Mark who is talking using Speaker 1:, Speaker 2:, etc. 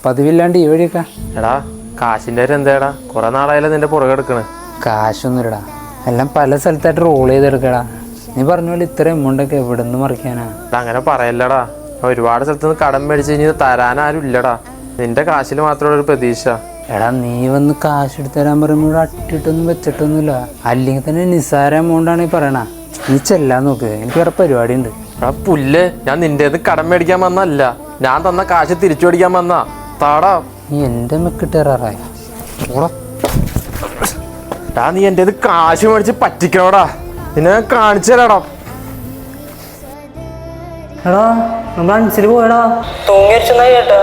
Speaker 1: പതിവില്ലാണ്ട് ഈ വഴിയൊക്കെ.
Speaker 2: എടാ കാശിൻ്റെ കാര്യം എന്താടാ? കുറെ നാളായാലും നിന്റെ പുറകെ എടുക്കണ്.
Speaker 1: കാശൊന്നുമില്ലടാ, എല്ലാം പല സ്ഥലത്തായിട്ട് റോൾ ചെയ്തെടുക്കടാ. നീ പറഞ്ഞ പോലെ ഇത്ര എമൗണ്ടൊക്കെ എവിടെ നിന്ന് മറിക്കാനാ?
Speaker 2: അങ്ങനെ പറയല്ലടാ, ഒരുപാട് സ്ഥലത്ത് നിന്ന് കടം മേടിച്ച് കഴിഞ്ഞ് തരാനാരും ഇല്ലടാ. നിന്റെ കാശിൽ മാത്രമുള്ള ഒരു പ്രതീക്ഷ.
Speaker 1: എടാ നീ വന്ന് കാശ് എടുത്ത് തരാൻ പറയുമ്പോൾ അട്ടിട്ടൊന്നും വെച്ചിട്ടൊന്നുമില്ല. അല്ലെങ്കിൽ തന്നെ നിസ്സാര എമൗണ്ടാണ് ഈ പറയണ. നീ ചെല്ലാൻ നോക്ക്, എനിക്ക് വേറെ പരിപാടി ഉണ്ട്.
Speaker 2: എടാ പുല്ല്, ഞാൻ നിന്റെ കടം മേടിക്കാൻ വന്നല്ല, ഞാൻ തന്ന കാശ് തിരിച്ചു മേടിക്കാൻ വന്നാ. താടാ
Speaker 1: നീ എൻ്റെ മെക്കിട്ടേറാറായ
Speaker 2: നീ എൻ്റെ കാശ് മേടിച്ച് പറ്റിക്കണോടാ. നിന്നെ ഞാൻ കാണിച്ചു തരാടാ.
Speaker 1: എടാ നമ്മൾ അനുസരിച്ച് പോയടാ, തൂങ്ങി അടിച്ചെന്നാ കേട്ടാ.